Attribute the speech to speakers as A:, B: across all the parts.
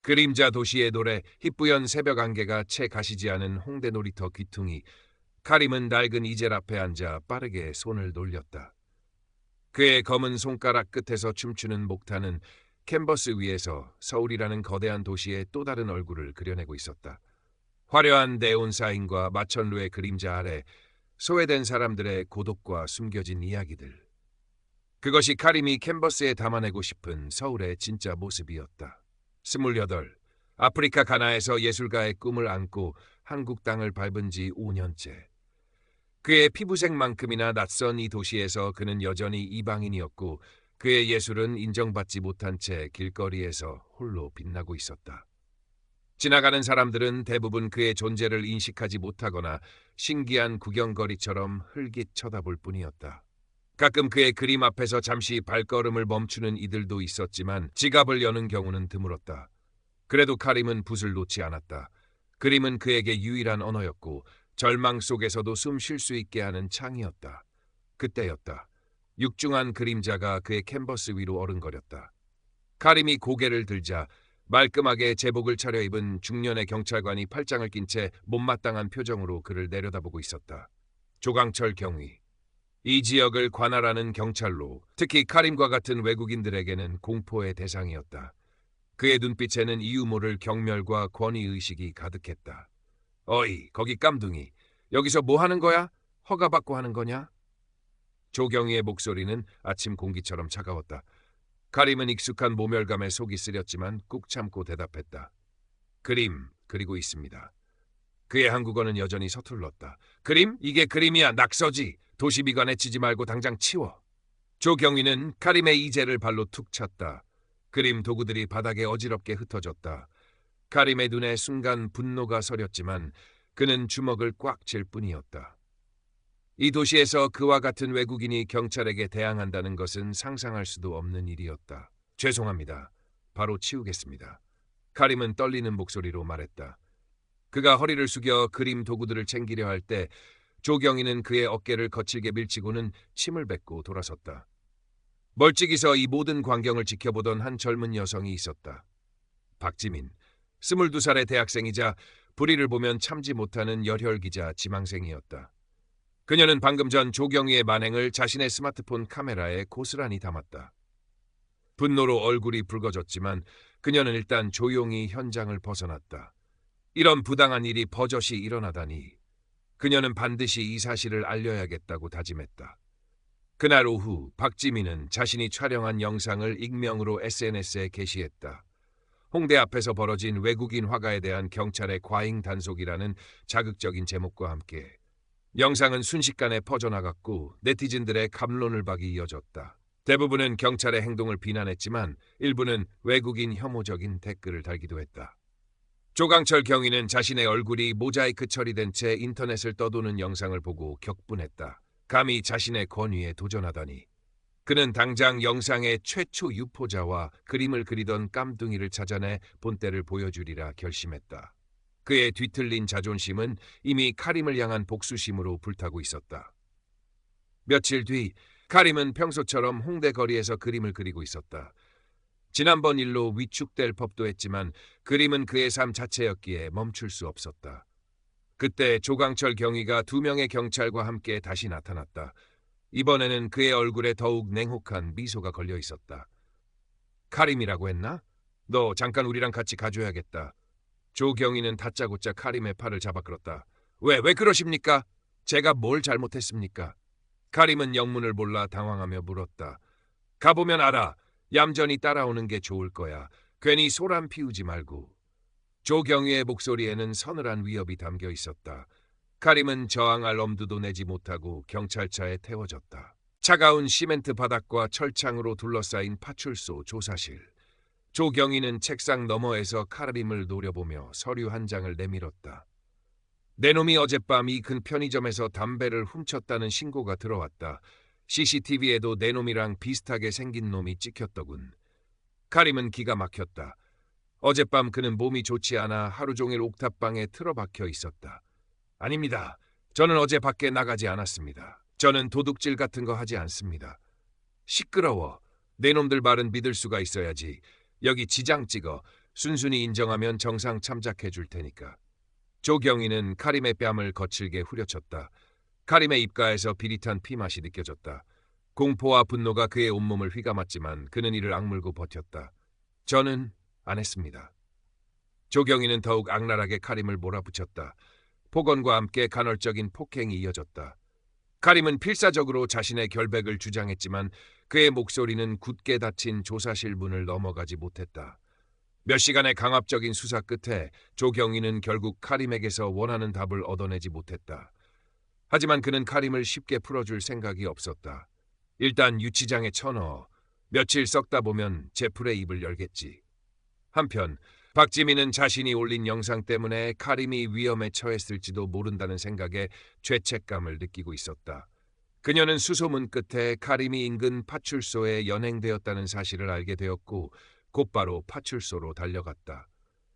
A: 그림자 도시의 노래, 희뿌연 새벽 안개가 채 가시지 않은 홍대 놀이터 귀퉁이. 카림은 낡은 이젤 앞에 앉아 빠르게 손을 놀렸다. 그의 검은 손가락 끝에서 춤추는 목탄은 캔버스 위에서 서울이라는 거대한 도시의 또 다른 얼굴을 그려내고 있었다. 화려한 네온 사인과 마천루의 그림자 아래 소외된 사람들의 고독과 숨겨진 이야기들. 그것이 카림이 캔버스에 담아내고 싶은 서울의 진짜 모습이었다. 28. 아프리카 가나에서 예술가의 꿈을 안고 한국 땅을 밟은 지 5년째. 그의 피부색만큼이나 낯선 이 도시에서 그는 여전히 이방인이었고 그의 예술은 인정받지 못한 채 길거리에서 홀로 빛나고 있었다. 지나가는 사람들은 대부분 그의 존재를 인식하지 못하거나 신기한 구경거리처럼 흘깃 쳐다볼 뿐이었다. 가끔 그의 그림 앞에서 잠시 발걸음을 멈추는 이들도 있었지만 지갑을 여는 경우는 드물었다. 그래도 카림은 붓을 놓지 않았다. 그림은 그에게 유일한 언어였고 절망 속에서도 숨 쉴 수 있게 하는 창이었다. 그때였다. 육중한 그림자가 그의 캔버스 위로 어른거렸다. 카림이 고개를 들자 말끔하게 제복을 차려입은 중년의 경찰관이 팔짱을 낀 채 못마땅한 표정으로 그를 내려다보고 있었다. 조강철 경위. 이 지역을 관할하는 경찰로, 특히 카림과 같은 외국인들에게는 공포의 대상이었다. 그의 눈빛에는 이유 모를 경멸과 권위의식이 가득했다. 어이, 거기 깜둥이. 여기서 뭐 하는 거야? 허가받고 하는 거냐? 조경희의 목소리는 아침 공기처럼 차가웠다. 카림은 익숙한 모멸감에 속이 쓰렸지만 꾹 참고 대답했다. 그림, 그리고 있습니다. 그의 한국어는 여전히 서툴렀다. 그림? 이게 그림이야, 낙서지. 도시미관에 치지 말고 당장 치워. 조경희는 카림의 이젤을 발로 툭 찼다. 그림 도구들이 바닥에 어지럽게 흩어졌다. 카림의 눈에 순간 분노가 서렸지만 그는 주먹을 꽉 쥘 뿐이었다. 이 도시에서 그와 같은 외국인이 경찰에게 대항한다는 것은 상상할 수도 없는 일이었다. 죄송합니다. 바로 치우겠습니다. 카림은 떨리는 목소리로 말했다. 그가 허리를 숙여 그림 도구들을 챙기려 할 때 조경희는 그의 어깨를 거칠게 밀치고는 침을 뱉고 돌아섰다. 멀찍이 서 이 모든 광경을 지켜보던 한 젊은 여성이 있었다. 박지민, 22살의 대학생이자 불의를 보면 참지 못하는 열혈기자 지망생이었다. 그녀는 방금 전 조경희의 만행을 자신의 스마트폰 카메라에 고스란히 담았다. 분노로 얼굴이 붉어졌지만 그녀는 일단 조용히 현장을 벗어났다. 이런 부당한 일이 버젓이 일어나다니. 그녀는 반드시 이 사실을 알려야겠다고 다짐했다. 그날 오후 박지민은 자신이 촬영한 영상을 익명으로 SNS에 게시했다. 홍대 앞에서 벌어진 외국인 화가에 대한 경찰의 과잉 단속이라는 자극적인 제목과 함께 영상은 순식간에 퍼져나갔고 네티즌들의 갑론을 박이 이어졌다. 대부분은 경찰의 행동을 비난했지만 일부는 외국인 혐오적인 댓글을 달기도 했다. 조강철 경위는 자신의 얼굴이 모자이크 처리된 채 인터넷을 떠도는 영상을 보고 격분했다. 감히 자신의 권위에 도전하다니. 그는 당장 영상의 최초 유포자와 그림을 그리던 깜둥이를 찾아내 본때를 보여주리라 결심했다. 그의 뒤틀린 자존심은 이미 카림을 향한 복수심으로 불타고 있었다. 며칠 뒤 카림은 평소처럼 홍대 거리에서 그림을 그리고 있었다. 지난번 일로 위축될 법도 했지만 그림은 그의 삶 자체였기에 멈출 수 없었다. 그때 조강철 경위가 2명의 경찰과 함께 다시 나타났다. 이번에는 그의 얼굴에 더욱 냉혹한 미소가 걸려 있었다. 카림이라고 했나? 너 잠깐 우리랑 같이 가줘야겠다. 조경희는 다짜고짜 카림의 팔을 잡아 끌었다. 왜 그러십니까? 제가 뭘 잘못했습니까? 카림은 영문을 몰라 당황하며 물었다. 가보면 알아. 얌전히 따라오는 게 좋을 거야. 괜히 소란 피우지 말고. 조경희의 목소리에는 서늘한 위협이 담겨 있었다. 카림은 저항할 엄두도 내지 못하고 경찰차에 태워졌다. 차가운 시멘트 바닥과 철창으로 둘러싸인 파출소 조사실. 조경희는 책상 너머에서 카림을 노려보며 서류 한 장을 내밀었다. 내 놈이 어젯밤 이 근 편의점에서 담배를 훔쳤다는 신고가 들어왔다. CCTV에도 내 놈이랑 비슷하게 생긴 놈이 찍혔더군. 카림은 기가 막혔다. 어젯밤 그는 몸이 좋지 않아 하루 종일 옥탑방에 틀어박혀 있었다. 아닙니다. 저는 어제 밖에 나가지 않았습니다. 저는 도둑질 같은 거 하지 않습니다. 시끄러워. 내 놈들 말은 믿을 수가 있어야지. 여기 지장 찍어. 순순히 인정하면 정상 참작해 줄 테니까. 조경희는 카림의 뺨을 거칠게 후려쳤다. 카림의 입가에서 비릿한 피맛이 느껴졌다. 공포와 분노가 그의 온몸을 휘감았지만 그는 이를 악물고 버텼다. 저는 안 했습니다. 조경희는 더욱 악랄하게 카림을 몰아붙였다. 폭언과 함께 간헐적인 폭행이 이어졌다. 카림은 필사적으로 자신의 결백을 주장했지만 그의 목소리는 굳게 닫힌 조사실 문을 넘어가지 못했다. 몇 시간의 강압적인 수사 끝에 조경희는 결국 카림에게서 원하는 답을 얻어내지 못했다. 하지만 그는 카림을 쉽게 풀어줄 생각이 없었다. 일단 유치장에 쳐넣어 며칠 썩다 보면 제풀의 입을 열겠지. 한편 박지민은 자신이 올린 영상 때문에 카림이 위험에 처했을지도 모른다는 생각에 죄책감을 느끼고 있었다. 그녀는 수소문 끝에 카림이 인근 파출소에 연행되었다는 사실을 알게 되었고 곧바로 파출소로 달려갔다.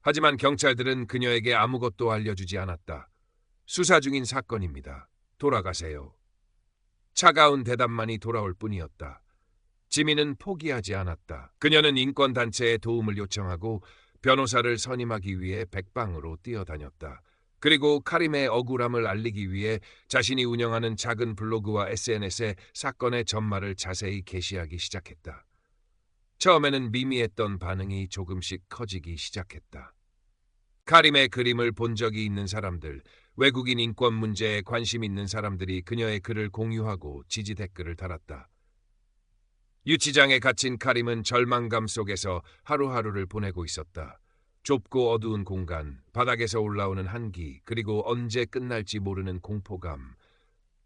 A: 하지만 경찰들은 그녀에게 아무것도 알려주지 않았다. 수사 중인 사건입니다. 돌아가세요. 차가운 대답만이 돌아올 뿐이었다. 지민은 포기하지 않았다. 그녀는 인권단체에 도움을 요청하고 변호사를 선임하기 위해 백방으로 뛰어다녔다. 그리고 카림의 억울함을 알리기 위해 자신이 운영하는 작은 블로그와 SNS에 사건의 전말을 자세히 게시하기 시작했다. 처음에는 미미했던 반응이 조금씩 커지기 시작했다. 카림의 그림을 본 적이 있는 사람들, 외국인 인권 문제에 관심 있는 사람들이 그녀의 글을 공유하고 지지 댓글을 달았다. 유치장에 갇힌 카림은 절망감 속에서 하루하루를 보내고 있었다. 좁고 어두운 공간, 바닥에서 올라오는 한기, 그리고 언제 끝날지 모르는 공포감.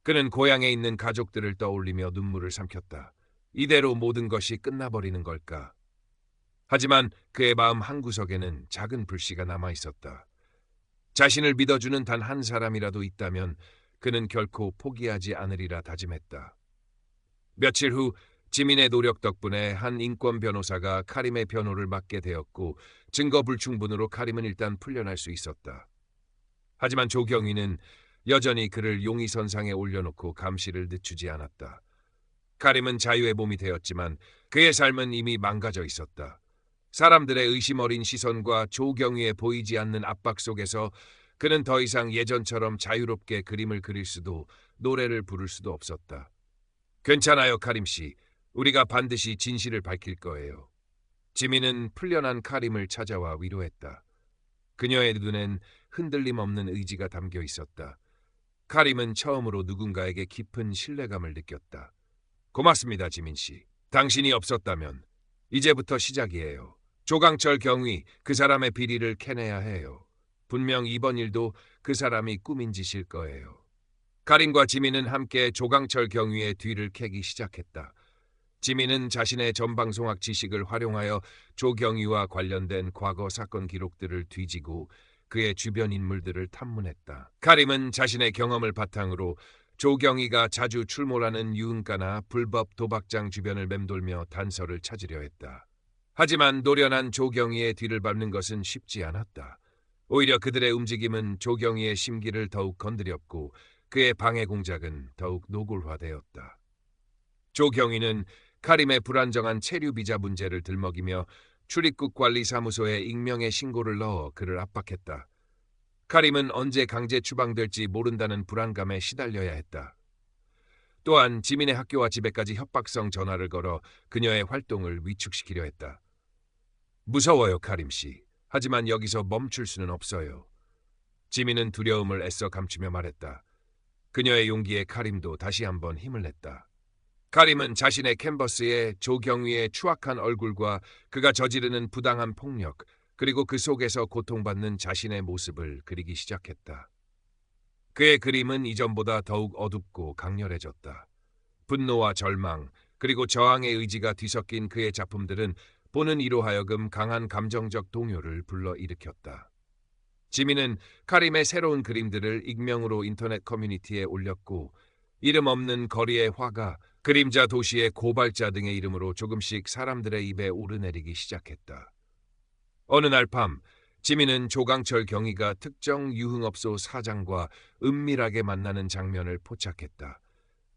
A: 그는 고향에 있는 가족들을 떠올리며 눈물을 삼켰다. 이대로 모든 것이 끝나버리는 걸까? 하지만 그의 마음 한구석에는 작은 불씨가 남아있었다. 자신을 믿어주는 단 한 사람이라도 있다면 그는 결코 포기하지 않으리라 다짐했다. 며칠 후 지민의 노력 덕분에 한 인권 변호사가 카림의 변호를 맡게 되었고 증거 불충분으로 카림은 일단 풀려날 수 있었다. 하지만 조경희는 여전히 그를 용의선상에 올려놓고 감시를 늦추지 않았다. 카림은 자유의 몸이 되었지만 그의 삶은 이미 망가져 있었다. 사람들의 의심 어린 시선과 조경희의 보이지 않는 압박 속에서 그는 더 이상 예전처럼 자유롭게 그림을 그릴 수도 노래를 부를 수도 없었다. 괜찮아요, 카림 씨. 우리가 반드시 진실을 밝힐 거예요. 지민은 풀려난 카림을 찾아와 위로했다. 그녀의 눈엔 흔들림 없는 의지가 담겨 있었다. 카림은 처음으로 누군가에게 깊은 신뢰감을 느꼈다. 고맙습니다, 지민 씨. 당신이 없었다면 이제부터 시작이에요. 조강철 경위, 그 사람의 비리를 캐내야 해요. 분명 이번 일도 그 사람이 꾸민 짓일 거예요. 카림과 지민은 함께 조강철 경위의 뒤를 캐기 시작했다. 지민은 자신의 전방송학 지식을 활용하여 조경위와 관련된 과거 사건 기록들을 뒤지고 그의 주변 인물들을 탐문했다. 카림은 자신의 경험을 바탕으로 조경위가 자주 출몰하는 유흥가나 불법 도박장 주변을 맴돌며 단서를 찾으려 했다. 하지만 노련한 조경위의 뒤를 밟는 것은 쉽지 않았다. 오히려 그들의 움직임은 조경위의 심기를 더욱 건드렸고 그의 방해 공작은 더욱 노골화되었다. 조경위는 카림의 불안정한 체류 비자 문제를 들먹이며 출입국 관리 사무소에 익명의 신고를 넣어 그를 압박했다. 카림은 언제 강제 추방될지 모른다는 불안감에 시달려야 했다. 또한 지민의 학교와 집에까지 협박성 전화를 걸어 그녀의 활동을 위축시키려 했다. 무서워요, 카림 씨. 하지만 여기서 멈출 수는 없어요. 지민은 두려움을 애써 감추며 말했다. 그녀의 용기에 카림도 다시 한번 힘을 냈다. 카림은 자신의 캔버스에 조경위의 추악한 얼굴과 그가 저지르는 부당한 폭력, 그리고 그 속에서 고통받는 자신의 모습을 그리기 시작했다. 그의 그림은 이전보다 더욱 어둡고 강렬해졌다. 분노와 절망, 그리고 저항의 의지가 뒤섞인 그의 작품들은 보는 이로 하여금 강한 감정적 동요를 불러일으켰다. 지민은 카림의 새로운 그림들을 익명으로 인터넷 커뮤니티에 올렸고 이름 없는 거리의 화가, 그림자 도시의 고발자 등의 이름으로 조금씩 사람들의 입에 오르내리기 시작했다. 어느 날 밤 지민은 조강철 경위가 특정 유흥업소 사장과 은밀하게 만나는 장면을 포착했다.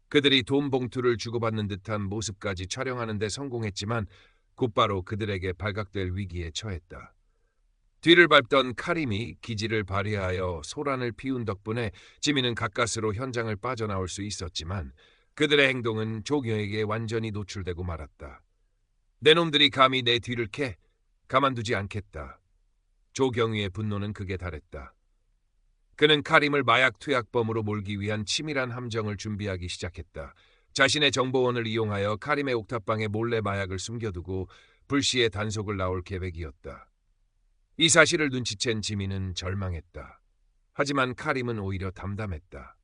A: 그들이 돈 봉투를 주고받는 듯한 모습까지 촬영하는 데 성공했지만 곧바로 그들에게 발각될 위기에 처했다. 뒤를 밟던 카림이 기지를 발휘하여 소란을 피운 덕분에 지민은 가까스로 현장을 빠져나올 수 있었지만 그들의 행동은 조경에게 완전히 노출되고 말았다. 내 놈들이 감히 내 뒤를 캐? 가만두지 않겠다. 조경위의 분노는 극에 달했다. 그는 카림을 마약 투약범으로 몰기 위한 치밀한 함정을 준비하기 시작했다. 자신의 정보원을 이용하여 카림의 옥탑방에 몰래 마약을 숨겨두고 불시에 단속을 나올 계획이었다. 이 사실을 눈치챈 지민은 절망했다. 하지만 카림은 오히려 담담했다.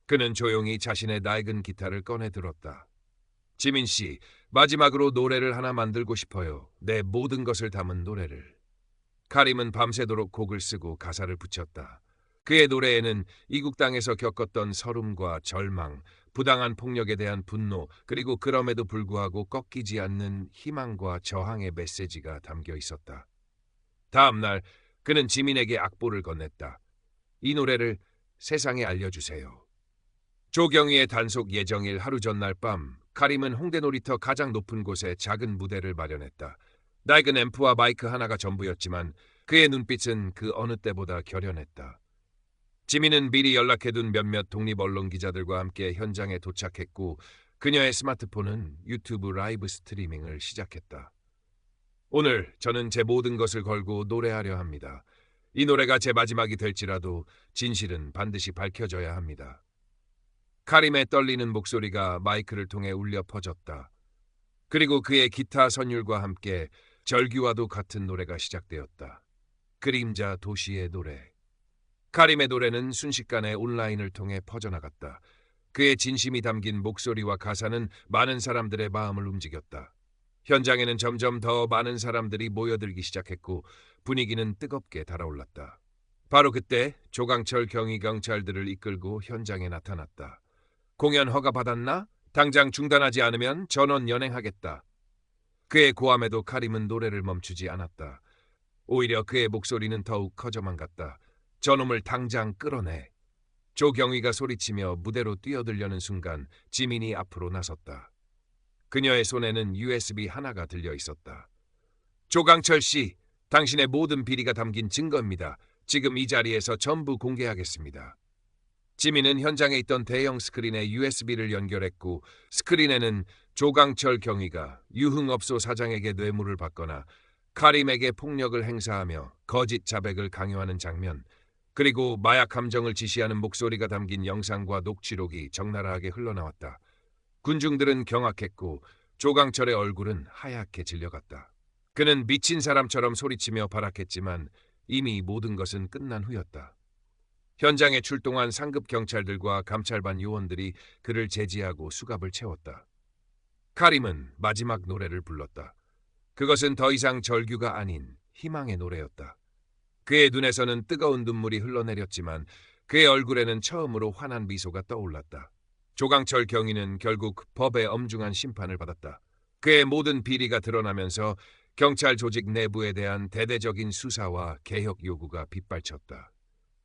A: 그는 조용히 자신의 낡은 기타를 꺼내 들었다. 지민 씨, 마지막으로 노래를 하나 만들고 싶어요. 내 모든 것을 담은 노래를. 카림은 밤새도록 곡을 쓰고 가사를 붙였다. 그의 노래에는 이국 땅에서 겪었던 서름과 절망, 부당한 폭력에 대한 분노, 그리고 그럼에도 불구하고 꺾이지 않는 희망과 저항의 메시지가 담겨 있었다. 다음 날 그는 지민에게 악보를 건넸다. 이 노래를 세상에 알려주세요. 조경위의 단속 예정일 하루 전날 밤, 카림은 홍대 놀이터 가장 높은 곳에 작은 무대를 마련했다. 낡은 앰프와 마이크 하나가 전부였지만 그의 눈빛은 그 어느 때보다 결연했다. 지민은 미리 연락해둔 몇몇 독립 언론 기자들과 함께 현장에 도착했고 그녀의 스마트폰은 유튜브 라이브 스트리밍을 시작했다. 오늘 저는 제 모든 것을 걸고 노래하려 합니다. 이 노래가 제 마지막이 될지라도 진실은 반드시 밝혀져야 합니다. 카림의 떨리는 목소리가 마이크를 통해 울려 퍼졌다. 그리고 그의 기타 선율과 함께 절규와도 같은 노래가 시작되었다. 그림자 도시의 노래. 카림의 노래는 순식간에 온라인을 통해 퍼져나갔다. 그의 진심이 담긴 목소리와 가사는 많은 사람들의 마음을 움직였다. 현장에는 점점 더 많은 사람들이 모여들기 시작했고 분위기는 뜨겁게 달아올랐다. 바로 그때 조강철 경위경찰들을 이끌고 현장에 나타났다. 공연 허가 받았나? 당장 중단하지 않으면 전원 연행하겠다. 그의 고함에도 카림은 노래를 멈추지 않았다. 오히려 그의 목소리는 더욱 커져만 갔다. 저놈을 당장 끌어내. 조경위가 소리치며 무대로 뛰어들려는 순간 지민이 앞으로 나섰다. 그녀의 손에는 USB 하나가 들려 있었다. 조강철 씨, 당신의 모든 비리가 담긴 증거입니다. 지금 이 자리에서 전부 공개하겠습니다. 지민은 현장에 있던 대형 스크린에 USB를 연결했고 스크린에는 조강철 경위가 유흥업소 사장에게 뇌물을 받거나 카림에게 폭력을 행사하며 거짓 자백을 강요하는 장면, 그리고 마약 함정을 지시하는 목소리가 담긴 영상과 녹취록이 적나라하게 흘러나왔다. 군중들은 경악했고 조강철의 얼굴은 하얗게 질려갔다. 그는 미친 사람처럼 소리치며 발악했지만 이미 모든 것은 끝난 후였다. 현장에 출동한 상급 경찰들과 감찰반 요원들이 그를 제지하고 수갑을 채웠다. 카림은 마지막 노래를 불렀다. 그것은 더 이상 절규가 아닌 희망의 노래였다. 그의 눈에서는 뜨거운 눈물이 흘러내렸지만 그의 얼굴에는 처음으로 환한 미소가 떠올랐다. 조강철 경위는 결국 법의 엄중한 심판을 받았다. 그의 모든 비리가 드러나면서 경찰 조직 내부에 대한 대대적인 수사와 개혁 요구가 빗발쳤다.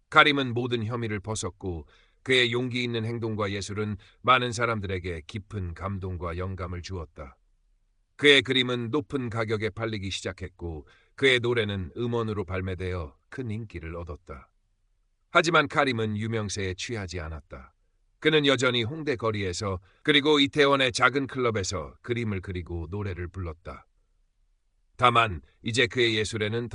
A: 카림은 모든 혐의를 벗었고 그의 용기 있는 행동과 예술은 많은 사람들에게 깊은 감동과 영감을 주었다. 그의 그림은 높은 가격에 팔리기 시작했고 그의 노래는 음원으로 발매되어 큰 인기를 얻었다. 하지만 카림은 유명세에 취하지 않았다. 그는 여전히 홍대 거리에서 그리고 이태원의 작은 클럽에서 그림을 그리고 노래를 불렀다. 다만 이제 그의 예술에는 더